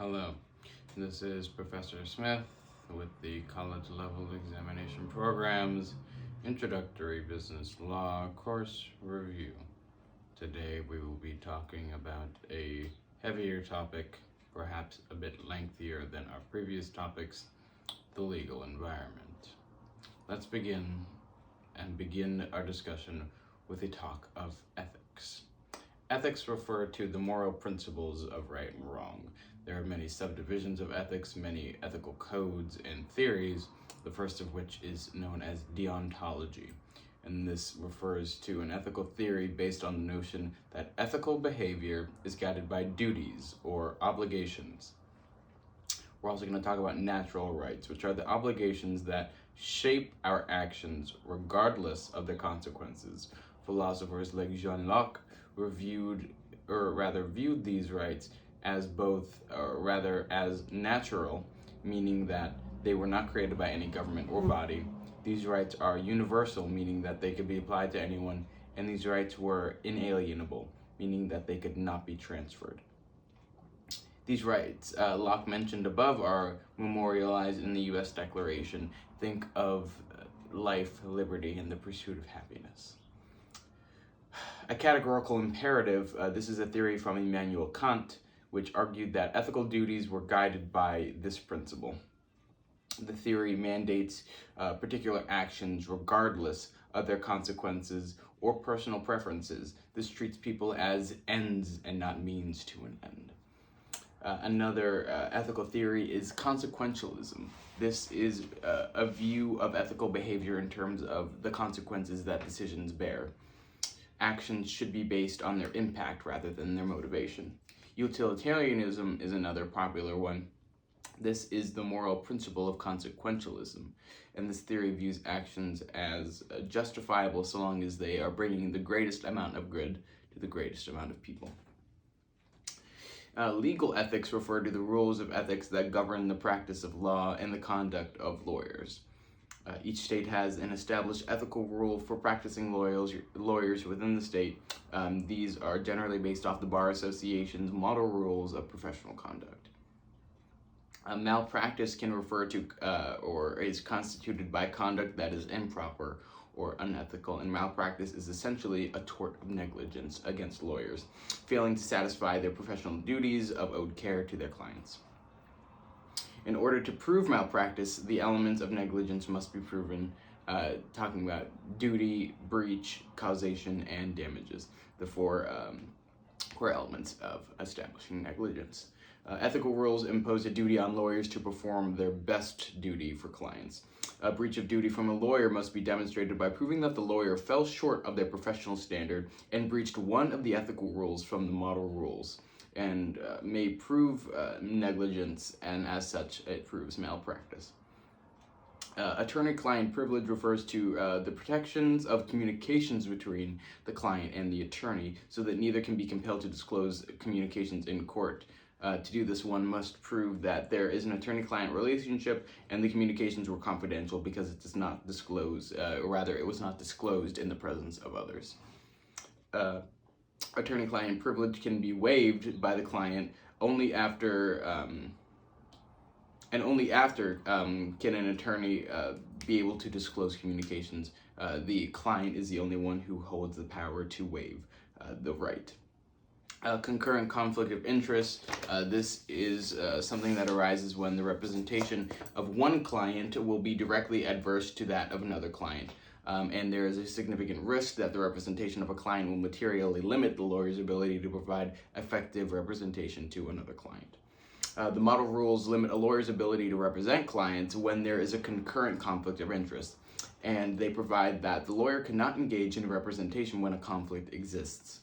Hello, this is Professor Smith with the College Level Examination Program's Introductory Business Law Course Review. Today we will be talking about a heavier topic, perhaps a bit lengthier than our previous topics, the legal environment. Let's begin our discussion with a talk of ethics. Ethics refer to the moral principles of right and wrong. There are many subdivisions of ethics, many ethical codes and theories, the first of which is known as deontology. And this refers to an ethical theory based on the notion that ethical behavior is guided by duties or obligations. We're also going to talk about natural rights, which are the obligations that shape our actions regardless of their consequences. Philosophers like John Locke viewed these rights as as natural, meaning that they were not created by any government or body. These rights are universal, meaning that they could be applied to anyone, and these rights were inalienable, meaning that they could not be transferred. These rights, Locke mentioned above, are memorialized in the U.S. Declaration. Think of life, liberty, and the pursuit of happiness. A categorical imperative, this is a theory from Immanuel Kant, which argued that ethical duties were guided by this principle. The theory mandates particular actions regardless of their consequences or personal preferences. This treats people as ends and not means to an end. Another ethical theory is consequentialism. This is a view of ethical behavior in terms of the consequences that decisions bear. Actions should be based on their impact rather than their motivation. Utilitarianism is another popular one. This is the moral principle of consequentialism, and this theory views actions as justifiable so long as they are bringing the greatest amount of good to the greatest amount of people. Legal ethics refer to the rules of ethics that govern the practice of law and the conduct of lawyers. Each state has an established ethical rule for practicing lawyers within the state. These are generally based off the Bar Association's model rules of professional conduct. Malpractice can refer to or is constituted by conduct that is improper or unethical, and malpractice is essentially a tort of negligence against lawyers, failing to satisfy their professional duties of owed care to their clients. In order to prove malpractice, the elements of negligence must be proven, talking about duty, breach, causation, and damages, the four core elements of establishing negligence. Ethical rules impose a duty on lawyers to perform their best duty for clients. A breach of duty from a lawyer must be demonstrated by proving that the lawyer fell short of their professional standard and breached one of the ethical rules from the model rules, and may prove negligence, and as such it proves malpractice. Attorney-client privilege refers to the protections of communications between the client and the attorney, so that neither can be compelled to disclose communications in court. To do this, one must prove that there is an attorney-client relationship and the communications were confidential because it does not disclose, it was not disclosed in the presence of others. Attorney-client privilege can be waived by the client only after can an attorney be able to disclose communications. The client is the only one who holds the power to waive the right. Concurrent conflict of interest. This is something that arises when the representation of one client will be directly adverse to that of another client. And there is a significant risk that the representation of a client will materially limit the lawyer's ability to provide effective representation to another client. The model rules limit a lawyer's ability to represent clients when there is a concurrent conflict of interest, and they provide that the lawyer cannot engage in representation when a conflict exists,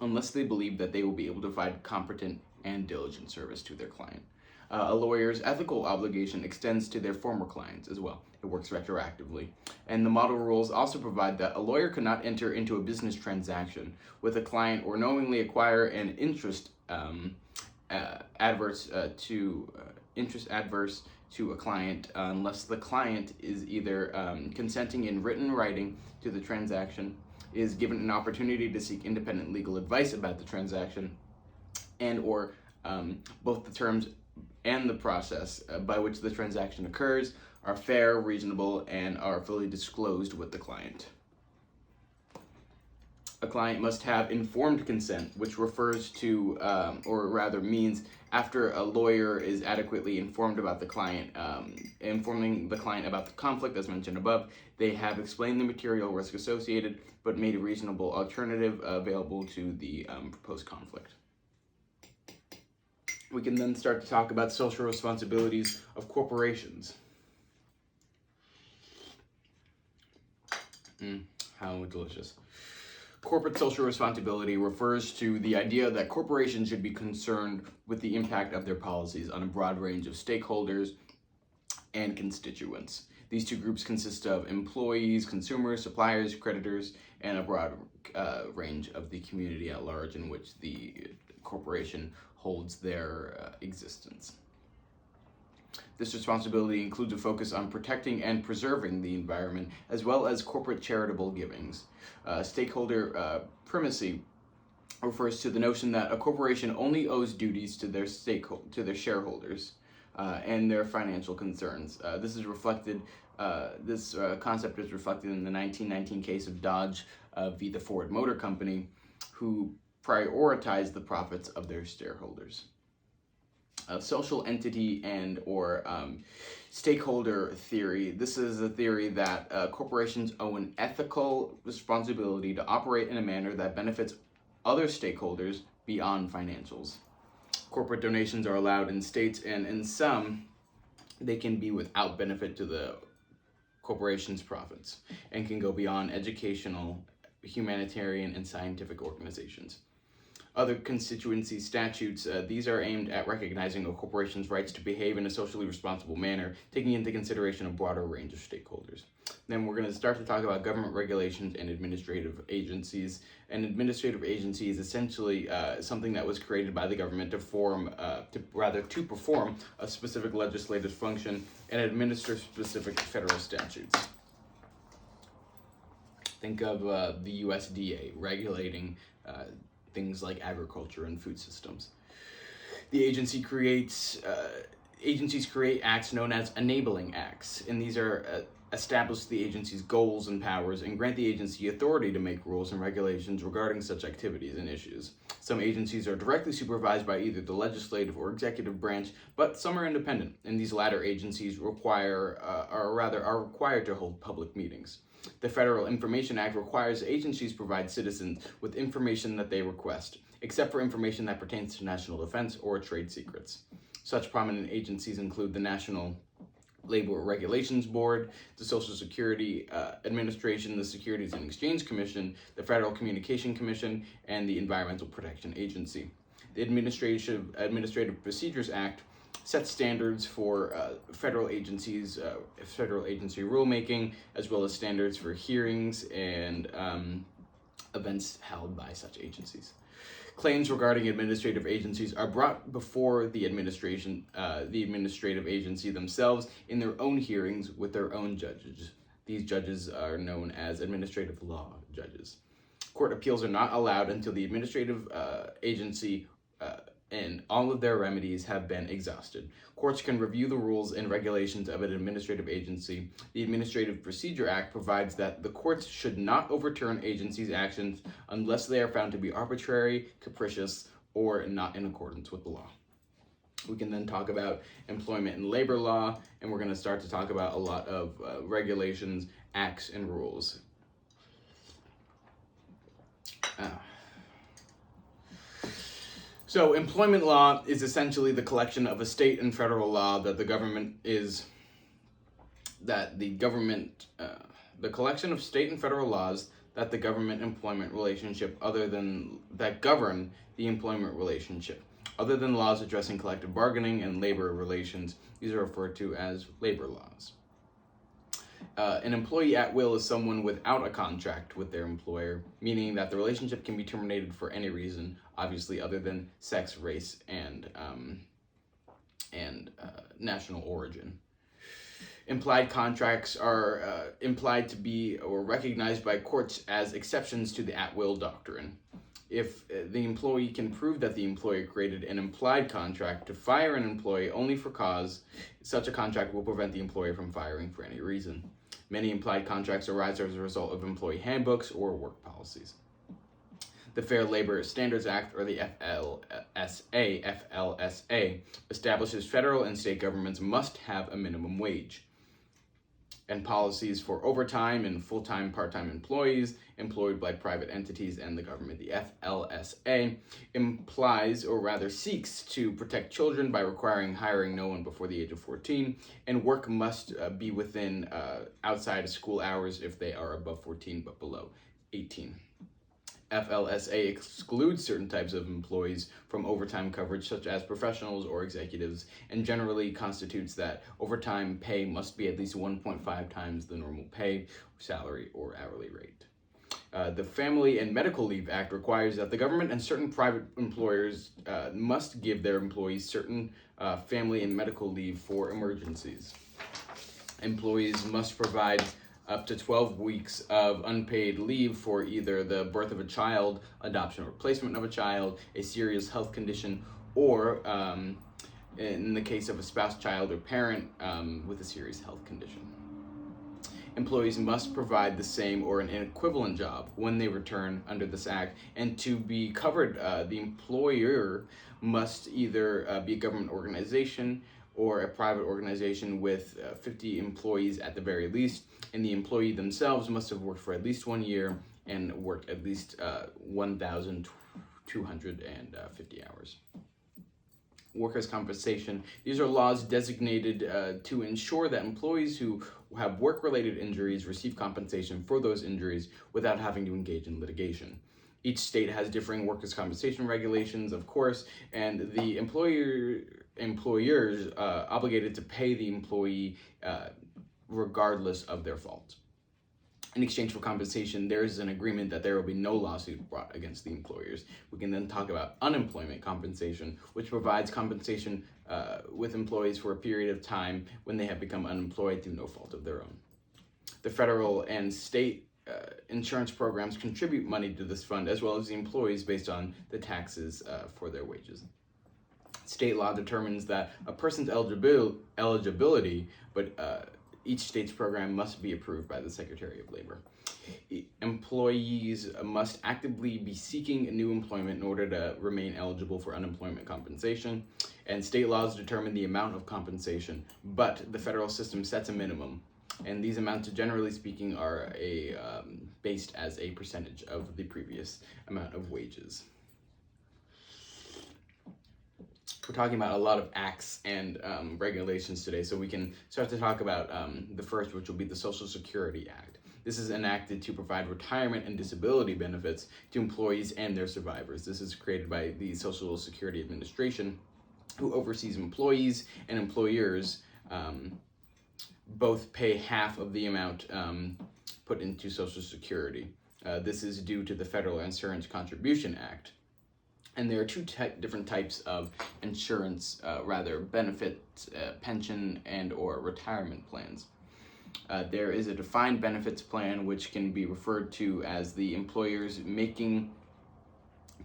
unless they believe that they will be able to provide competent and diligent service to their client. A lawyer's ethical obligation extends to their former clients as well. It works retroactively. And the model rules also provide that a lawyer cannot enter into a business transaction with a client or knowingly acquire an interest adverse to a client unless the client is either consenting in written writing to the transaction, is given an opportunity to seek independent legal advice about the transaction, and or both the terms and the process by which the transaction occurs are fair, reasonable, and are fully disclosed with the client. A client must have informed consent, which refers to, or rather means after a lawyer is adequately informed about the client, informing the client about the conflict as mentioned above, they have explained the material risk associated, but made a reasonable alternative available to the proposed conflict. We can then start to talk about social responsibilities of corporations. How delicious. Corporate social responsibility refers to the idea that corporations should be concerned with the impact of their policies on a broad range of stakeholders and constituents. These two groups consist of employees, consumers, suppliers, creditors, and a broad range of the community at large in which the corporation holds their existence. This responsibility includes a focus on protecting and preserving the environment, as well as corporate charitable givings. Stakeholder primacy refers to the notion that a corporation only owes duties to their shareholders and their financial concerns. This concept is reflected in the 1919 case of Dodge v. the Ford Motor Company, who prioritized the profits of their shareholders. Social entity and or stakeholder theory. This is a theory that corporations owe an ethical responsibility to operate in a manner that benefits other stakeholders beyond financials. Corporate donations are allowed in states, and in some, they can be without benefit to the corporation's profits and can go beyond educational, humanitarian, and scientific organizations. Other constituency statutes, these are aimed at recognizing a corporation's rights to behave in a socially responsible manner, taking into consideration a broader range of stakeholders. Then we're going to start to talk about government regulations and administrative agencies. An administrative agency is essentially something that was created by the government to perform a specific legislative function and administer specific federal statutes. Think of the USDA regulating things like agriculture and food systems. The agencies create acts known as enabling acts, and these are establish the agency's goals and powers and grant the agency authority to make rules and regulations regarding such activities and issues. Some agencies are directly supervised by either the legislative or executive branch, but some are independent, and these latter agencies are required to hold public meetings. The Federal Information Act requires agencies provide citizens with information that they request, except for information that pertains to national defense or trade secrets. Such prominent agencies include the National Labor Regulations Board, the Social Security Administration, the Securities and Exchange Commission, the Federal Communication Commission, and the Environmental Protection Agency. The Administrative Procedures Act sets standards for federal agency rulemaking, as well as standards for hearings and events held by such agencies. Claims regarding administrative agencies are brought before the administrative agency themselves in their own hearings with their own judges. These judges are known as administrative law judges. Court appeals are not allowed until the administrative agency and all of their remedies have been exhausted. Courts can review the rules and regulations of an administrative agency. The Administrative Procedure Act provides that the courts should not overturn agencies' actions unless they are found to be arbitrary, capricious, or not in accordance with the law. We can then talk about employment and labor law, and we're going to start to talk about a lot of regulations, acts, and rules. So employment law is essentially the collection of a state and federal law the collection of state and federal laws that the government employment relationship that govern the employment relationship. Other than laws addressing collective bargaining and labor relations, these are referred to as labor laws. An employee at will is someone without a contract with their employer, meaning that the relationship can be terminated for any reason, obviously other than sex, race, and national origin. Implied contracts are implied to be or recognized by courts as exceptions to the at-will doctrine. if the employee can prove that the employer created an implied contract to fire an employee only for cause, such a contract will prevent the employer from firing for any reason. Many implied contracts arise as a result of employee handbooks or work policies. The Fair Labor Standards Act, or the FLSA, establishes federal and state governments must have a minimum wage, and policies for overtime and full-time, part-time employees employed by private entities and the government. The FLSA implies, or rather seeks, to protect children by requiring hiring no one before the age of 14, and work must be within outside of school hours if they are above 14 but below 18. FLSA excludes certain types of employees from overtime coverage, such as professionals or executives, and generally constitutes that overtime pay must be at least 1.5 times the normal pay, salary, or hourly rate. The Family and Medical Leave Act requires that the government and certain private employers must give their employees certain family and medical leave for emergencies. Employees must provide up to 12 weeks of unpaid leave for either the birth of a child, adoption or replacement of a child, a serious health condition, or in the case of a spouse, child, or parent with a serious health condition. Employees must provide the same or an equivalent job when they return under this act, and to be covered, the employer must either be a government organization or a private organization with 50 employees at the very least, and the employee themselves must have worked for at least 1 year and worked at least 1,250 hours. Workers' compensation. These are laws designated to ensure that employees who have work-related injuries receive compensation for those injuries without having to engage in litigation. Each state has differing workers' compensation regulations, of course, and the employers obligated to pay the employee regardless of their fault. In exchange for compensation, there is an agreement that there will be no lawsuit brought against the employers. We can then talk about unemployment compensation, which provides compensation with employees for a period of time when they have become unemployed through no fault of their own. The federal and state insurance programs contribute money to this fund, as well as the employees based on the taxes for their wages. State law determines that a person's eligibility, but each state's program must be approved by the Secretary of Labor. Employees must actively be seeking new employment in order to remain eligible for unemployment compensation, and state laws determine the amount of compensation, but the federal system sets a minimum, and these amounts, generally speaking, are based as a percentage of the previous amount of wages. We're talking about a lot of acts and regulations today, so we can start to talk about the first, which will be the Social Security Act. This is enacted to provide retirement and disability benefits to employees and their survivors. This is created by the Social Security Administration, who oversees employees and employers. Both pay half of the amount put into Social Security. This is due to the Federal Insurance Contribution Act. And there are two different types of insurance, benefits, pension and or retirement plans. There is a defined benefits plan, which can be referred to as the employers making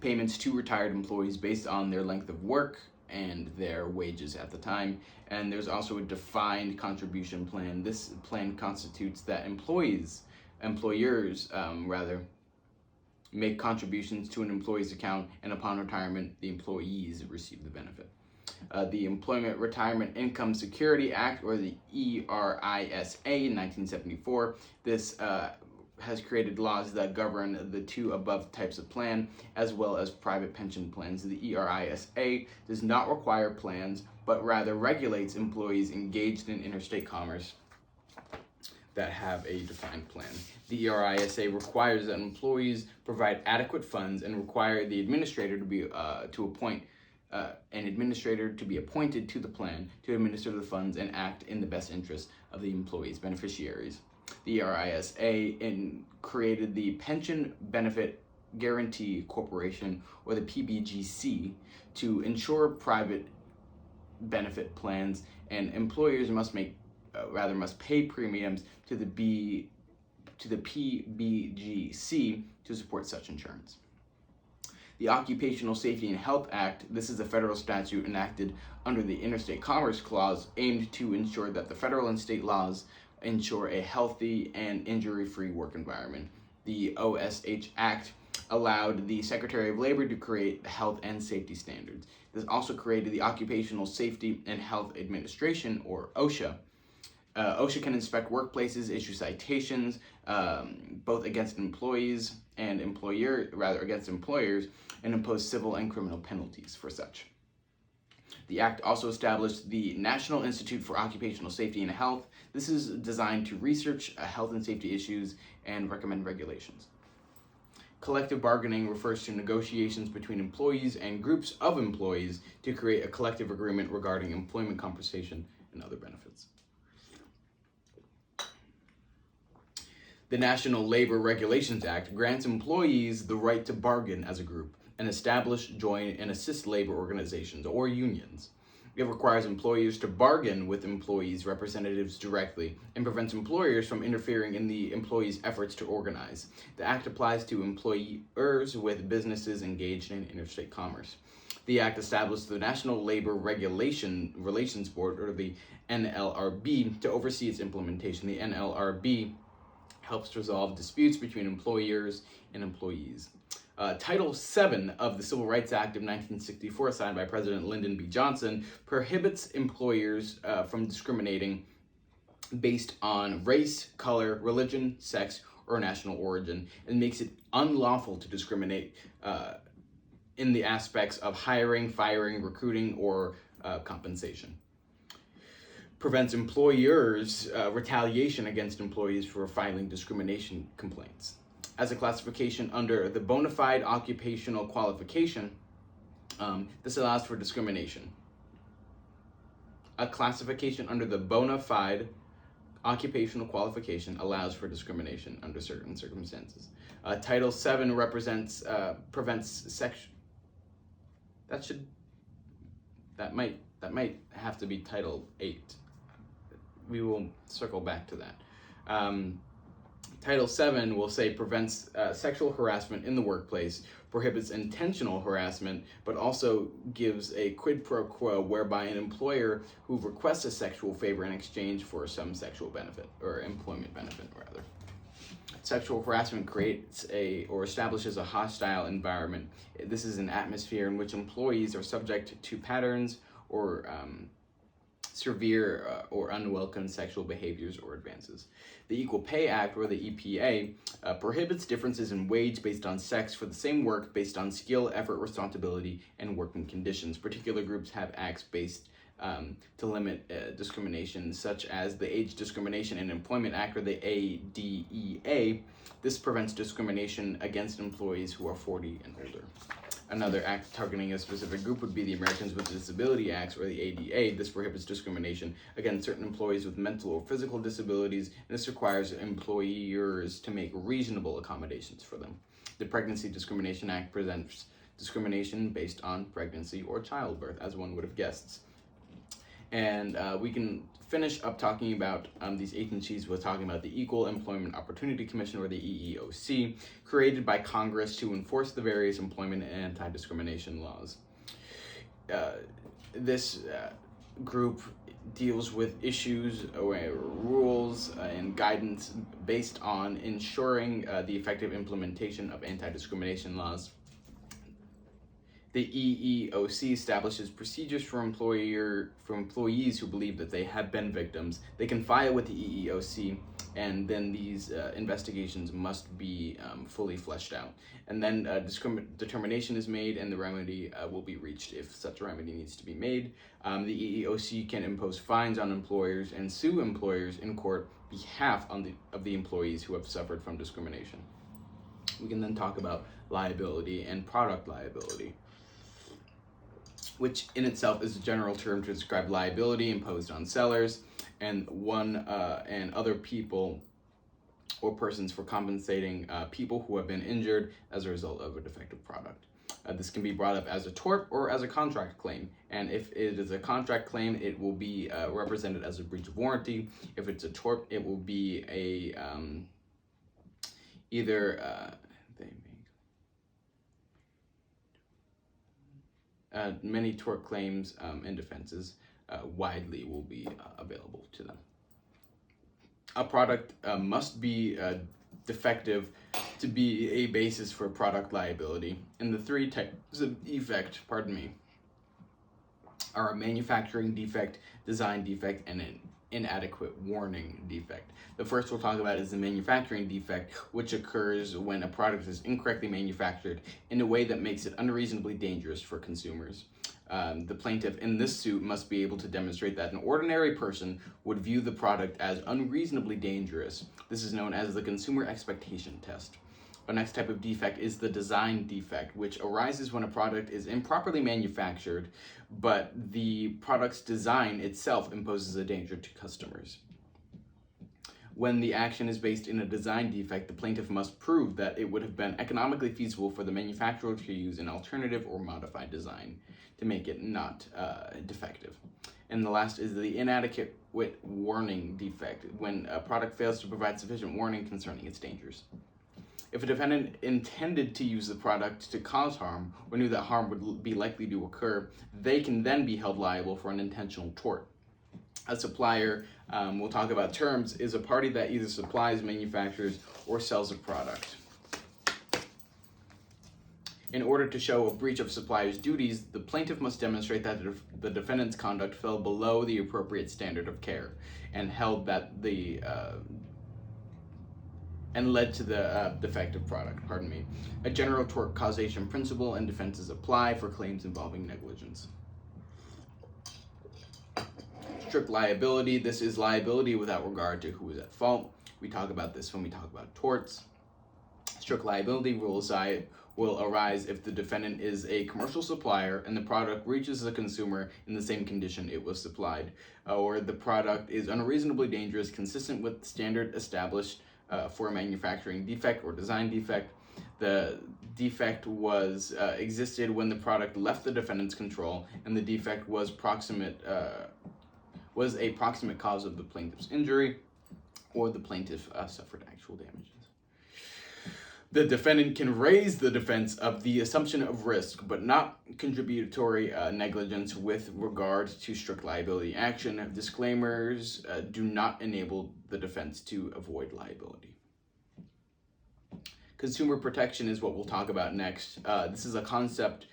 payments to retired employees based on their length of work and their wages at the time. And there's also a defined contribution plan. This plan constitutes that employers make contributions to an employee's account, and upon retirement, the employees receive the benefit. The Employment Retirement Income Security Act, or the ERISA, in 1974. This has created laws that govern the two above types of plan, as well as private pension plans. The ERISA does not require plans, but rather regulates employees engaged in interstate commerce that have a defined plan. The ERISA requires that employees provide adequate funds and require the administrator to be appoint an administrator to be appointed to the plan to administer the funds and act in the best interest of the employee's beneficiaries. The ERISA created the Pension Benefit Guarantee Corporation, or the PBGC, to ensure private benefit plans, and employers must pay premiums to the PBGC to support such insurance. The Occupational Safety and Health Act, this is a federal statute enacted under the Interstate Commerce Clause, aimed to ensure that the federal and state laws ensure a healthy and injury-free work environment. The OSH Act allowed the Secretary of Labor to create health and safety standards. This also created the Occupational Safety and Health Administration, or OSHA. OSHA can inspect workplaces, issue citations, both against employees and against employers, and impose civil and criminal penalties for such. The act also established the National Institute for Occupational Safety and Health. This is designed to research health and safety issues and recommend regulations. Collective bargaining refers to negotiations between employees and groups of employees to create a collective agreement regarding employment compensation and other benefits. The National Labor Regulations Act grants employees the right to bargain as a group and establish, join, and assist labor organizations or unions. It requires employers to bargain with employees' representatives directly and prevents employers from interfering in the employees' efforts to organize. The act applies to employers with businesses engaged in interstate commerce. The act established the National Labor Relations Board, or the NLRB, to oversee its implementation. The NLRB helps resolve disputes between employers and employees. Title VII of the Civil Rights Act of 1964, signed by President Lyndon B. Johnson, prohibits employers from discriminating based on race, color, religion, sex, or national origin, and makes it unlawful to discriminate in the aspects of hiring, firing, recruiting, or compensation. Prevents employers' retaliation against employees for filing discrimination complaints. As a classification under the bona fide occupational qualification, this allows for discrimination. A classification under the bona fide occupational qualification allows for discrimination under certain circumstances. Title VII prevents sexual. That might have to be Title VIII. We will circle back to that. Title VII will say prevents sexual harassment in the workplace, prohibits intentional harassment, but also gives a quid pro quo whereby an employer who requests a sexual favor in exchange for some sexual benefit, or employment benefit rather. Sexual harassment creates or establishes a hostile environment. This is an atmosphere in which employees are subject to patterns or severe or unwelcome sexual behaviors or advances. The Equal Pay Act, or the EPA, prohibits differences in wage based on sex for the same work based on skill, effort, responsibility, and working conditions. Particular groups have acts based to limit discrimination, such as the Age Discrimination in Employment Act, or the ADEA. This prevents discrimination against employees who are 40 and older. Another act targeting a specific group would be the Americans with Disability Acts, or the ADA. This prohibits discrimination against certain employees with mental or physical disabilities, and this requires employers to make reasonable accommodations for them. The Pregnancy Discrimination Act presents discrimination based on pregnancy or childbirth, as one would have guessed. And we can finish up talking about these agencies with talking about the Equal Employment Opportunity Commission, or the EEOC, created by Congress to enforce the various employment and anti-discrimination laws. This group deals with issues, rules, and guidance based on ensuring the effective implementation of anti-discrimination laws. The EEOC establishes procedures for employees who believe that they have been victims. They can file with the EEOC, and then these investigations must be fully fleshed out. And then determination is made, and the remedy will be reached if such a remedy needs to be made. The EEOC can impose fines on employers and sue employers in court on behalf of the employees who have suffered from discrimination. We can then talk about liability and product liability, which in itself is a general term to describe liability imposed on sellers and other people or persons for compensating people who have been injured as a result of a defective product. This can be brought up as a tort or as a contract claim, and if it is a contract claim, it will be represented as a breach of warranty. If it's a tort, it will be a many tort claims and defenses widely will be available to them. A product must be defective to be a basis for product liability, and the three types of defect, are a manufacturing defect, design defect, and an inadequate warning defect. The first we'll talk about is the manufacturing defect, which occurs when a product is incorrectly manufactured in a way that makes it unreasonably dangerous for consumers. The plaintiff in this suit must be able to demonstrate that an ordinary person would view the product as unreasonably dangerous. This is known as the consumer expectation test. The next type of defect is the design defect, which arises when a product is improperly manufactured, but the product's design itself imposes a danger to customers. When the action is based in a design defect, the plaintiff must prove that it would have been economically feasible for the manufacturer to use an alternative or modified design to make it not defective. And the last is the inadequate warning defect, when a product fails to provide sufficient warning concerning its dangers. If a defendant intended to use the product to cause harm or knew that harm would be likely to occur, they can then be held liable for an intentional tort. A supplier, we'll talk about terms, is a party that either supplies, manufactures, or sells a product. In order to show a breach of supplier's duties, the plaintiff must demonstrate that the defendant's conduct fell below the appropriate standard of care and held that and led to the defective product. A general tort causation principle and defenses apply for claims involving negligence. Strict liability. This is liability without regard to who is at fault. We talk about this when we talk about torts. Strict liability will arise if the defendant is a commercial supplier and the product reaches the consumer in the same condition it was supplied, or the product is unreasonably dangerous, consistent with standard established for a manufacturing defect or design defect. The defect was existed when the product left the defendant's control, and the defect was a proximate cause of the plaintiff's injury, or the plaintiff suffered actual damages. The defendant can raise the defense of the assumption of risk, but not contributory negligence with regard to strict liability action. Disclaimers do not enable the defense to avoid liability. Consumer protection is what we'll talk about next. This is a concept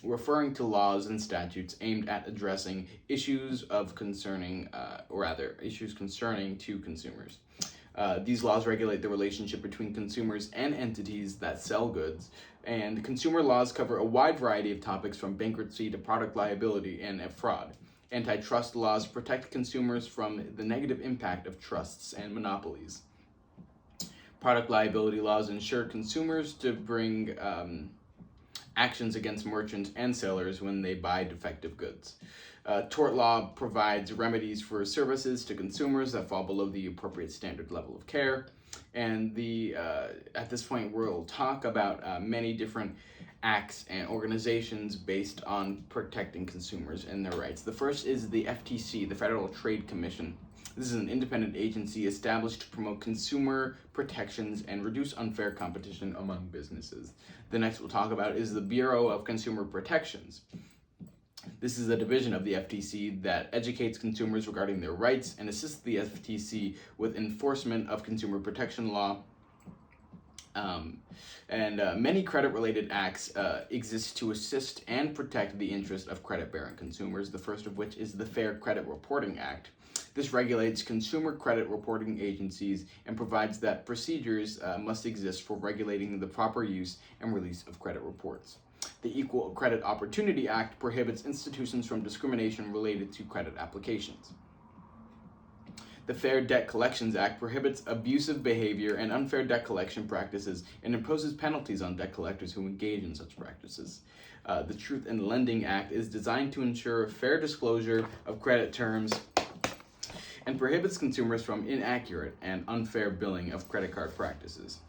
referring to laws and statutes aimed at addressing issues concerning to consumers. These laws regulate the relationship between consumers and entities that sell goods, and consumer laws cover a wide variety of topics from bankruptcy to product liability and fraud. Antitrust laws protect consumers from the negative impact of trusts and monopolies. Product liability laws ensure consumers to bring actions against merchants and sellers when they buy defective goods. Tort law provides remedies for services to consumers that fall below the appropriate standard level of care. And at this point, we'll talk about many different acts and organizations based on protecting consumers and their rights. The first is the FTC, the Federal Trade Commission. This is an independent agency established to promote consumer protections and reduce unfair competition among businesses. The next we'll talk about is the Bureau of Consumer Protections. This is a division of the FTC that educates consumers regarding their rights and assists the FTC with enforcement of consumer protection law. Many credit-related acts exist to assist and protect the interest of credit-bearing consumers, the first of which is the Fair Credit Reporting Act. This regulates consumer credit reporting agencies and provides that procedures must exist for regulating the proper use and release of credit reports. The Equal Credit Opportunity Act prohibits institutions from discrimination related to credit applications. The Fair Debt Collections Act prohibits abusive behavior and unfair debt collection practices and imposes penalties on debt collectors who engage in such practices. The Truth in Lending Act is designed to ensure fair disclosure of credit terms and prohibits consumers from inaccurate and unfair billing of credit card practices.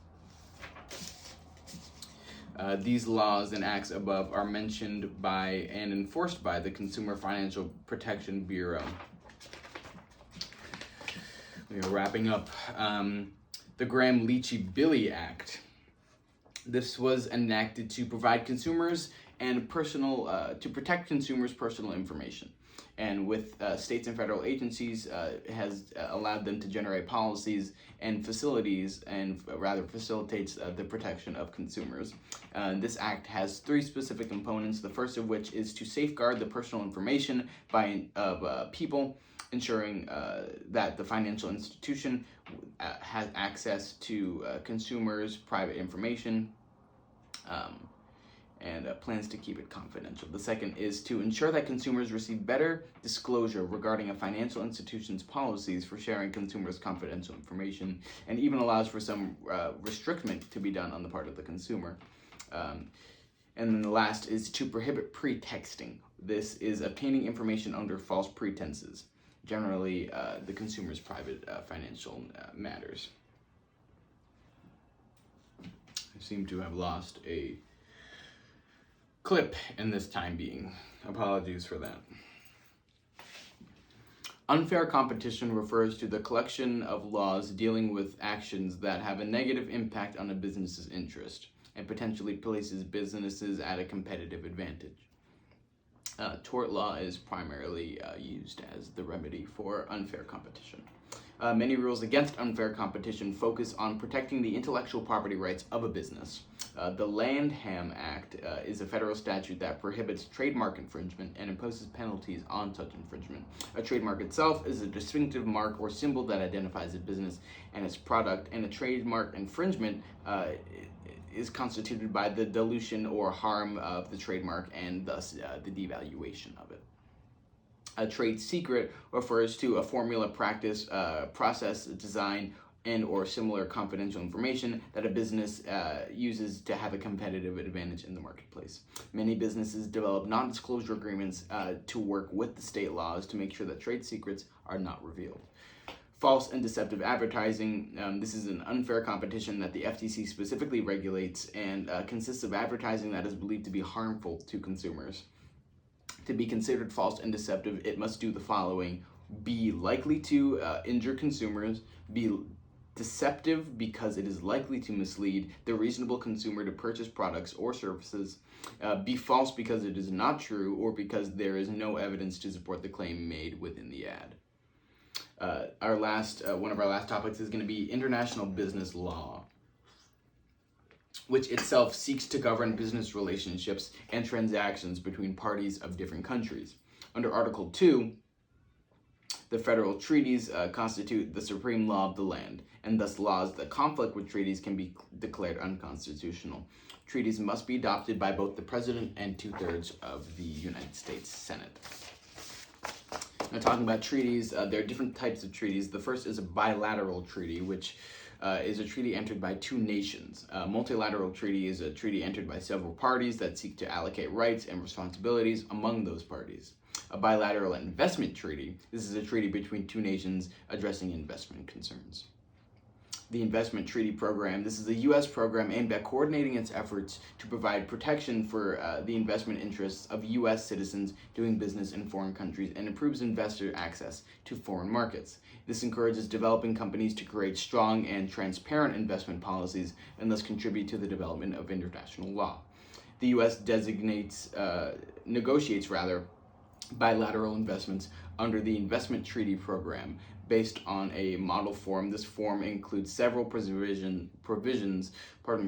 These laws and acts above are mentioned by and enforced by the Consumer Financial Protection Bureau. We are wrapping up. The Graham-Leachy-Billy Act. This was enacted to provide consumers and to protect consumers' personal information. And with states and federal agencies, has allowed them to generate policies and facilities, and rather facilitates the protection of consumers. This act has three specific components, the first of which is to safeguard the personal information of people, ensuring that the financial institution has access to consumers' private information, and plans to keep it confidential. The second is to ensure that consumers receive better disclosure regarding a financial institution's policies for sharing consumers' confidential information, and even allows for some restriction to be done on the part of the consumer. And then the last is to prohibit pretexting. This is obtaining information under false pretenses, generally the consumer's private financial matters. I seem to have lost a clip in this time being. Apologies for that. Unfair competition refers to the collection of laws dealing with actions that have a negative impact on a business's interest and potentially places businesses at a competitive advantage. Tort law is primarily used as the remedy for unfair competition. Many rules against unfair competition focus on protecting the intellectual property rights of a business. The Lanham Act is a federal statute that prohibits trademark infringement and imposes penalties on such infringement. A trademark itself is a distinctive mark or symbol that identifies a business and its product, and a trademark infringement is constituted by the dilution or harm of the trademark and thus the devaluation of it. A trade secret refers to a formula, practice, process, design, and or similar confidential information that a business uses to have a competitive advantage in the marketplace. Many businesses develop non-disclosure agreements to work with the state laws to make sure that trade secrets are not revealed. False and deceptive advertising. This is an unfair competition that the FTC specifically regulates and consists of advertising that is believed to be harmful to consumers. To be considered false and deceptive, it must do the following: be likely to injure consumers, be deceptive because it is likely to mislead the reasonable consumer to purchase products or services, be false because it is not true or because there is no evidence to support the claim made within the ad. One of our last topics is going to be international business law, which itself seeks to govern business relationships and transactions between parties of different countries. Under Article 2, the federal treaties constitute the supreme law of the land, and thus laws that conflict with treaties can be declared unconstitutional. Treaties must be adopted by both the President and 2/3 of the United States Senate. Now, talking about treaties, there are different types of treaties. The first is a bilateral treaty, which is a treaty entered by two nations. A multilateral treaty is a treaty entered by several parties that seek to allocate rights and responsibilities among those parties. A bilateral investment treaty, this is a treaty between two nations addressing investment concerns. The Investment Treaty Program, this is a U.S. program aimed at coordinating its efforts to provide protection for the investment interests of U.S. citizens doing business in foreign countries and improves investor access to foreign markets. This encourages developing companies to create strong and transparent investment policies and thus contribute to the development of international law. The U.S. negotiates bilateral investments under the Investment Treaty Program based on a model form. This form includes several provisions,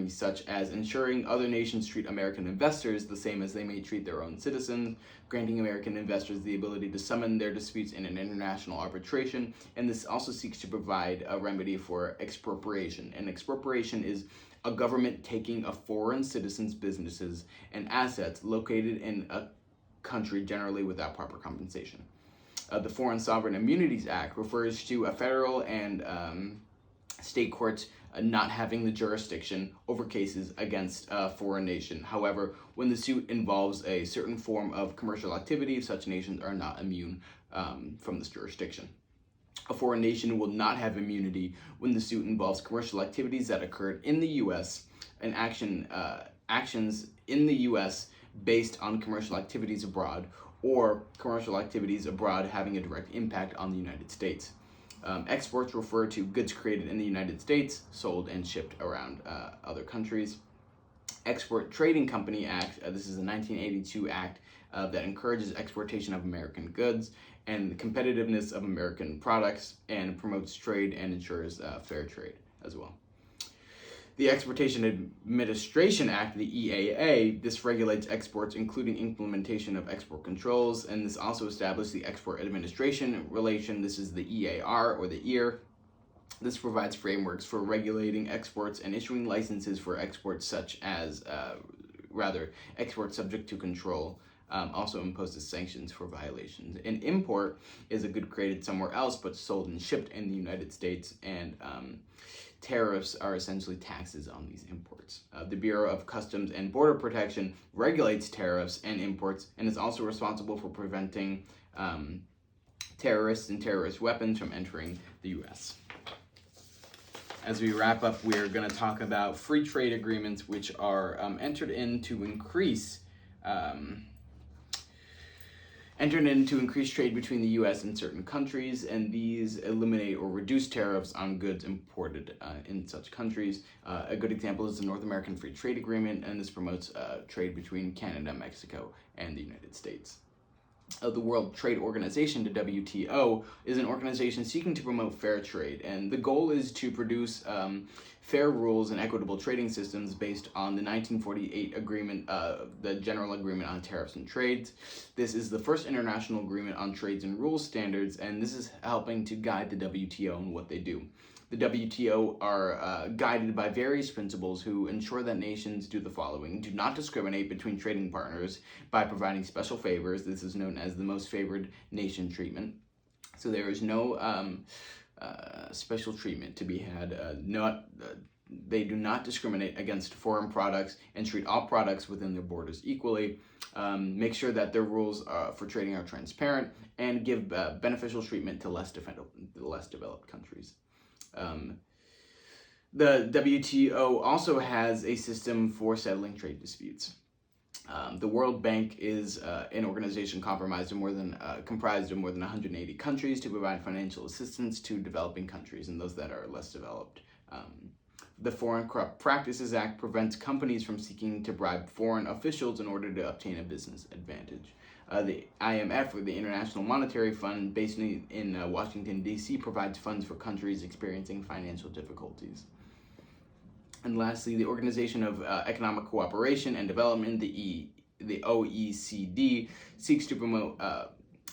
such as ensuring other nations treat American investors the same as they may treat their own citizens, granting American investors the ability to summon their disputes in an international arbitration, and this also seeks to provide a remedy for expropriation. And expropriation is a government taking a foreign citizen's businesses and assets located in a country generally without proper compensation. The Foreign Sovereign Immunities Act refers to a federal and state courts not having the jurisdiction over cases against a foreign nation. However, when the suit involves a certain form of commercial activity, such nations are not immune from this jurisdiction. A foreign nation will not have immunity when the suit involves commercial activities that occurred in the U.S. and actions in the U.S. based on commercial activities abroad, or commercial activities abroad having a direct impact on the United States. Exports refer to goods created in the United States, sold and shipped around other countries. Export Trading Company Act. This is a 1982 act that encourages exportation of American goods and the competitiveness of American products, and promotes trade and ensures fair trade as well. The Exportation Administration Act, the EAA, this regulates exports, including implementation of export controls, and this also established the Export Administration Relation. This is the EAR, or the EAR. This provides frameworks for regulating exports and issuing licenses for exports such as, exports subject to control. Also imposes sanctions for violations. An import is a good created somewhere else but sold and shipped in the United States, and tariffs are essentially taxes on these imports. The Bureau of Customs and Border Protection regulates tariffs and imports, and is also responsible for preventing terrorists and terrorist weapons from entering the U.S. As we wrap up, we're going to talk about free trade agreements, which are entered in to increase trade between the U.S. and certain countries, and these eliminate or reduce tariffs on goods imported in such countries. A good example is the North American Free Trade Agreement, and this promotes trade between Canada, Mexico, and the United States. The World Trade Organization, the WTO, is an organization seeking to promote fair trade, and the goal is to produce fair rules and equitable trading systems based on the 1948 agreement, the General Agreement on Tariffs and Trades. This is the first international agreement on trades and rules standards, and this is helping to guide the WTO in what they do. The WTO are guided by various principles who ensure that nations do the following: do not discriminate between trading partners by providing special favors. This is known as the most favored nation treatment. So there is no special treatment to be had. They do not discriminate against foreign products and treat all products within their borders equally. Make sure that their rules for trading are transparent, and give beneficial treatment to less developed countries. The WTO also has a system for settling trade disputes. The World Bank is an organization comprised of more than 180 countries to provide financial assistance to developing countries and those that are less developed. The Foreign Corrupt Practices Act prevents companies from seeking to bribe foreign officials in order to obtain a business advantage. The IMF, or the International Monetary Fund, based in Washington, D.C., provides funds for countries experiencing financial difficulties. And lastly, the Organization of Economic Cooperation and Development, the OECD, seeks to promote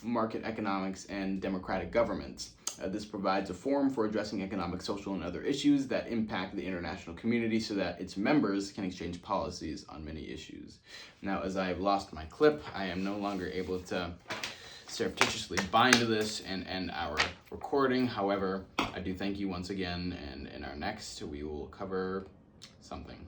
market economics and democratic governments. This provides a forum for addressing economic, social, and other issues that impact the international community so that its members can exchange policies on many issues. Now, as I have lost my clip, I am no longer able to surreptitiously bind this and end our recording. However, I do thank you once again, and in our next, we will cover something.